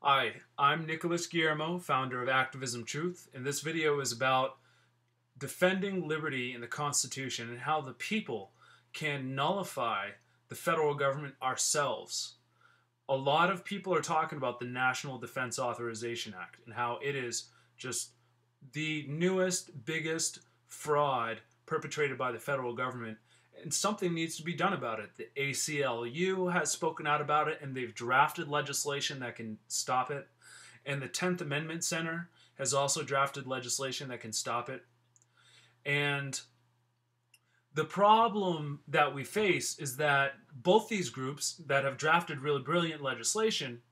Hi, I'm Nicholas Guillermo, founder of Activism Truth, and this video is about defending liberty in the Constitution and how the people can nullify the federal government ourselves. A lot of people are talking about the National Defense Authorization Act and how it is just the newest, biggest fraud perpetrated by the federal government, and something needs to be done about it. The ACLU has spoken out about it, and they've drafted legislation that can stop it. And the 10th Amendment Center has also drafted legislation that can stop it. And the problem that we face is that both these groups that have drafted really brilliant legislation,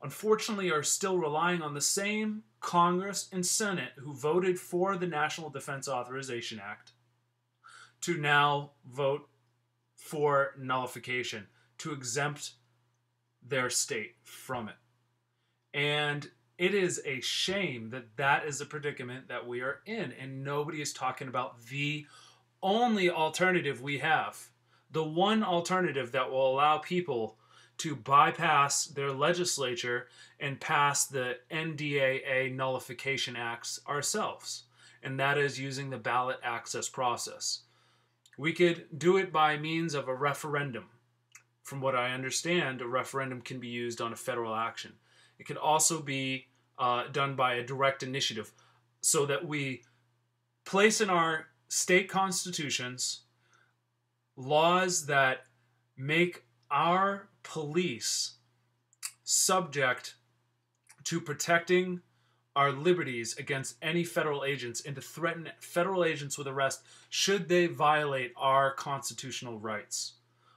unfortunately, are still relying on the same Congress and Senate who voted for the National Defense Authorization Act to now vote for nullification, to exempt their state from it. And it is a shame that that is the predicament that we are in, and nobody is talking about the only alternative we have, the one alternative that will allow people to bypass their legislature and pass the NDAA Nullification Acts ourselves, and that is using the ballot access process. We could do it by means of a referendum. From what I understand, a referendum can be used on a federal action. It can also be done by a direct initiative, so that we place in our state constitutions laws that make our police subject to protecting our liberties against any federal agents, and to threaten federal agents with arrest should they violate our constitutional rights.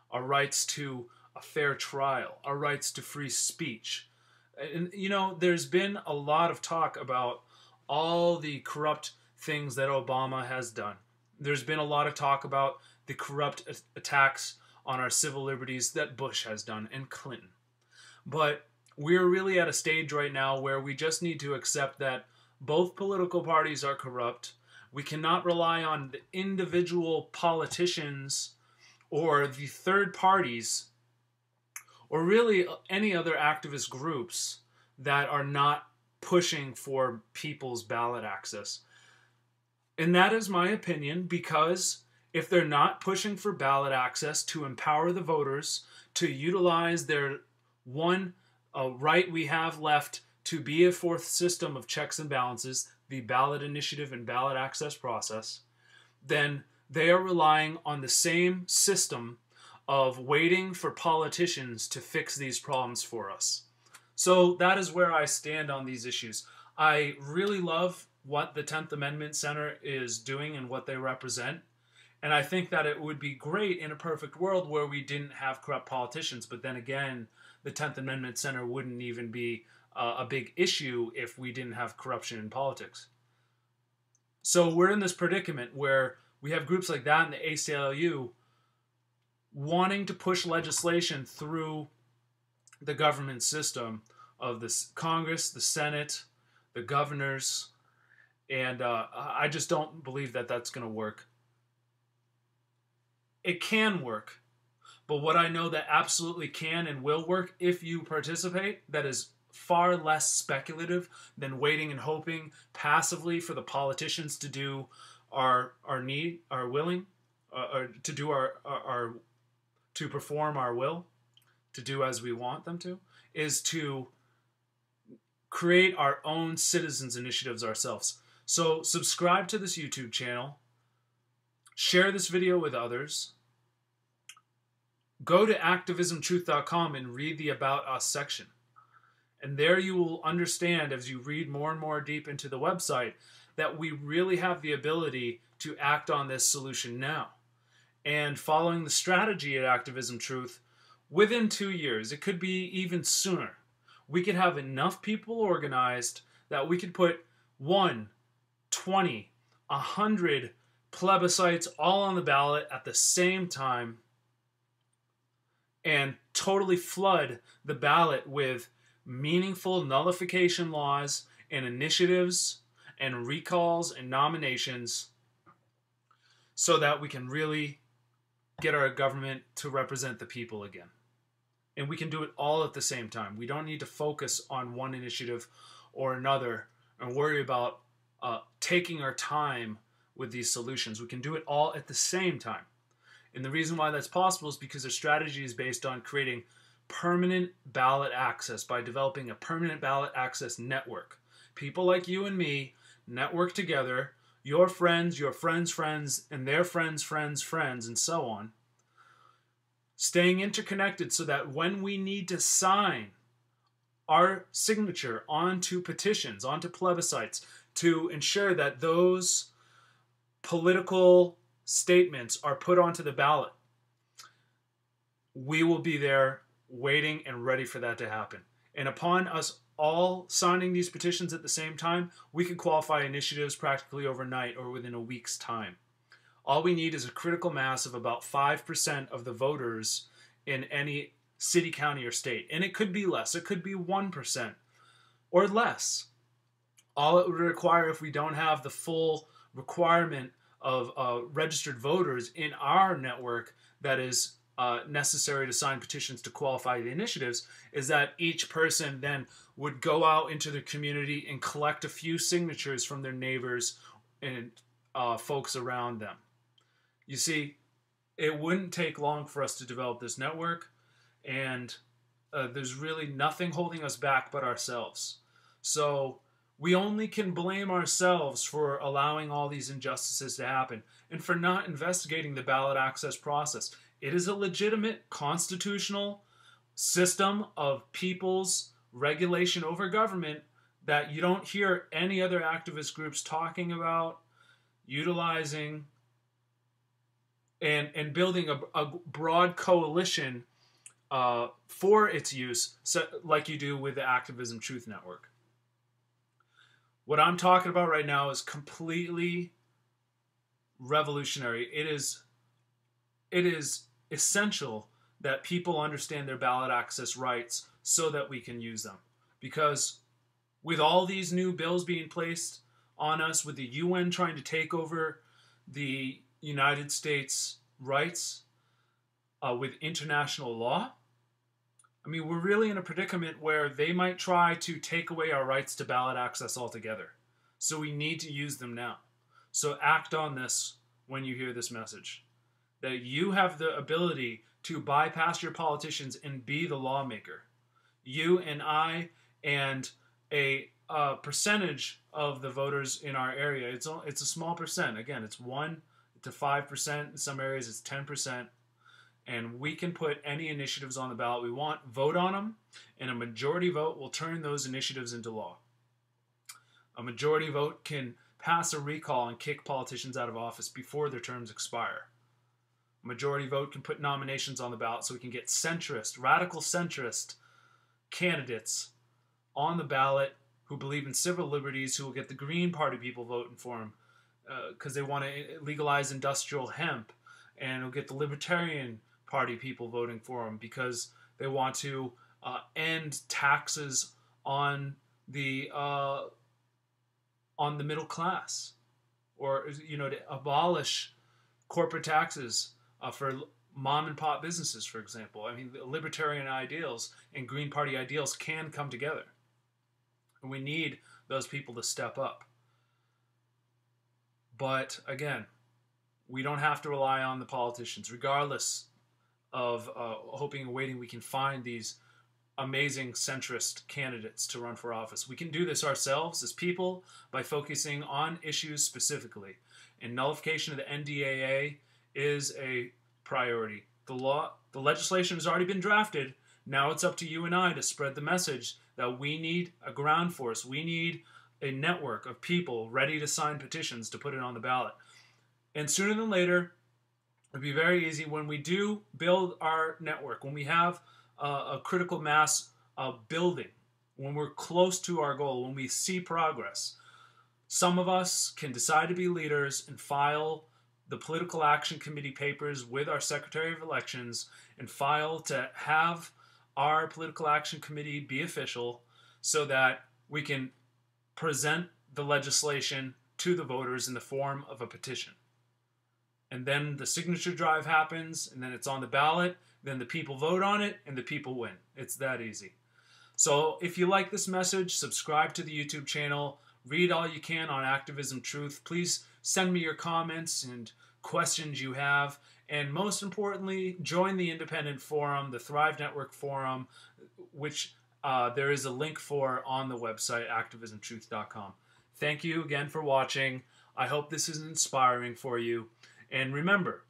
Our rights to a fair trial, our rights to free speech. And, you know, there's been a lot of talk about all the corrupt things that Obama has done. There's been a lot of talk about the corrupt attacks on our civil liberties that Bush has done, and Clinton. But we're really at a stage right now where we just need to accept that both political parties are corrupt. We cannot rely on the individual politicians or the third parties or really any other activist groups that are not pushing for people's ballot access. And that is my opinion, because if they're not pushing for ballot access to empower the voters to utilize their one right we have left to be a fourth system of checks and balances, the ballot initiative and ballot access process, then they are relying on the same system of waiting for politicians to fix these problems for us. So that is where I stand on these issues. I really love what the 10th Amendment Center is doing and what they represent. And I think that it would be great in a perfect world where we didn't have corrupt politicians. But then again, the 10th Amendment Center wouldn't even be a big issue if we didn't have corruption in politics. So we're in this predicament where we have groups like that in the ACLU wanting to push legislation through the government system of the Congress, the Senate, the governors, and I just don't believe that that's going to work. It can work, but what I know that absolutely can and will work if you participate, that is far less speculative than waiting and hoping passively for the politicians to do our willing, or to do to perform our will, to do as we want them to, is to create our own citizens initiatives ourselves. So subscribe to this YouTube channel, share this video with others, go to activismtruth.com and read the About Us section. And there you will understand, as you read more and more deep into the website, that we really have the ability to act on this solution now. And following the strategy at Activism Truth, within 2 years, it could be even sooner, we could have enough people organized that we could put 1, 20, 100 plebiscites all on the ballot at the same time and totally flood the ballot with meaningful nullification laws and initiatives and recalls and nominations, so that we can really get our government to represent the people again. And we can do it all at the same time. We don't need to focus on one initiative or another and worry about taking our time with these solutions. We can do it all at the same time. And the reason why that's possible is because their strategy is based on creating permanent ballot access by developing a permanent ballot access network. People like you and me network together, your friends, friends, and their friends, and so on, staying interconnected so that when we need to sign our signature onto petitions, onto plebiscites, to ensure that those political statements are put onto the ballot, we will be there waiting and ready for that to happen. And upon us all signing these petitions at the same time, we can qualify initiatives practically overnight or within a week's time. All we need is a critical mass of about 5% of the voters in any city, county, or state. And it could be less. It could be 1% or less. All it would require, if we don't have the full requirement of registered voters in our network that is necessary to sign petitions to qualify the initiatives, is that each person then would go out into the community and collect a few signatures from their neighbors and folks around them. You see, it wouldn't take long for us to develop this network, and there's really nothing holding us back but ourselves. So we only can blame ourselves for allowing all these injustices to happen and for not investigating the ballot access process. It is a legitimate constitutional system of people's regulation over government that you don't hear any other activist groups talking about, utilizing, and building a broad coalition for its use, like you do with the Activism Truth Network. What I'm talking about right now is completely revolutionary. It is essential that people understand their ballot access rights so that we can use them. Because with all these new bills being placed on us, with the UN trying to take over the United States rights with international law, I mean, we're really in a predicament where they might try to take away our rights to ballot access altogether. So we need to use them now. So act on this when you hear this message. That you have the ability to bypass your politicians and be the lawmaker. You and I and a percentage of the voters in our area. It's a small percent. Again, it's 1 to 5%. In some areas, it's 10%. And we can put any initiatives on the ballot we want, vote on them, and a majority vote will turn those initiatives into law. A majority vote can pass a recall and kick politicians out of office before their terms expire. A majority vote can put nominations on the ballot so we can get centrist, radical centrist candidates on the ballot who believe in civil liberties, who will get the Green Party people voting for them because they want to legalize industrial hemp, and will get the Libertarian Party people voting for them because they want to end taxes on the middle class, or to abolish corporate taxes for mom and pop businesses, for example. I mean, the libertarian ideals and Green Party ideals can come together, and we need those people to step up. But again, we don't have to rely on the politicians, regardless of hoping and waiting we can find these amazing centrist candidates to run for office. We can do this ourselves as people by focusing on issues specifically. And nullification of the NDAA is a priority. The legislation has already been drafted. Now it's up to you and I to spread the message that we need a ground force. We need a network of people ready to sign petitions to put it on the ballot. And sooner than later, it'll be very easy when we do build our network, when we have a critical mass building, when we're close to our goal, when we see progress. Some of us can decide to be leaders and file the Political Action Committee papers with our Secretary of Elections and file to have our Political Action Committee be official so that we can present the legislation to the voters in the form of a petition. and then the signature drive happens, and then it's on the ballot, then the people vote on it, and the people win. It's that easy. So if you like this message, subscribe to the YouTube channel, read all you can on Activism Truth. Please send me your comments and questions you have, and most importantly, join the independent forum, the Thrive Network forum, which there is a link for on the website, activismtruth.com. Thank you again for watching. I hope this is inspiring for you. And remember,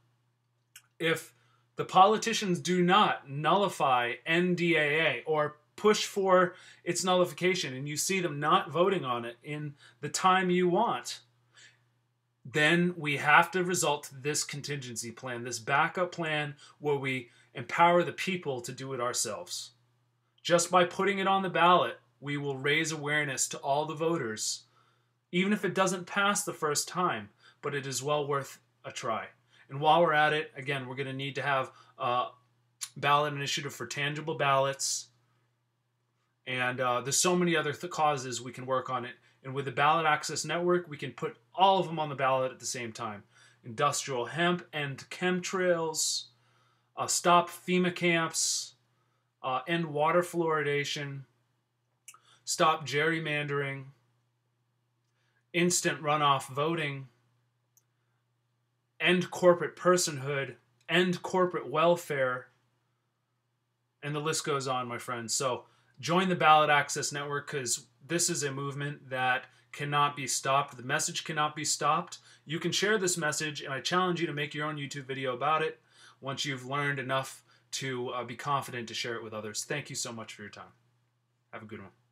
if the politicians do not nullify NDAA or push for its nullification, and you see them not voting on it in the time you want, then we have to resort to this contingency plan, this backup plan where we empower the people to do it ourselves. Just by putting it on the ballot, we will raise awareness to all the voters, even if it doesn't pass the first time, but it is well worth a try. And while we're at it, again, we're going to need to have a ballot initiative for tangible ballots. And there's so many other causes we can work on it. And with the Ballot Access Network, we can put all of them on the ballot at the same time. Industrial hemp, end chemtrails, stop FEMA camps, end water fluoridation, stop gerrymandering, instant runoff voting, end corporate personhood, end corporate welfare, and the list goes on, my friends. So join the Ballot Access Network, because this is a movement that cannot be stopped. The message cannot be stopped. You can share this message, and I challenge you to make your own YouTube video about it once you've learned enough to be confident to share it with others. Thank you so much for your time. Have a good one.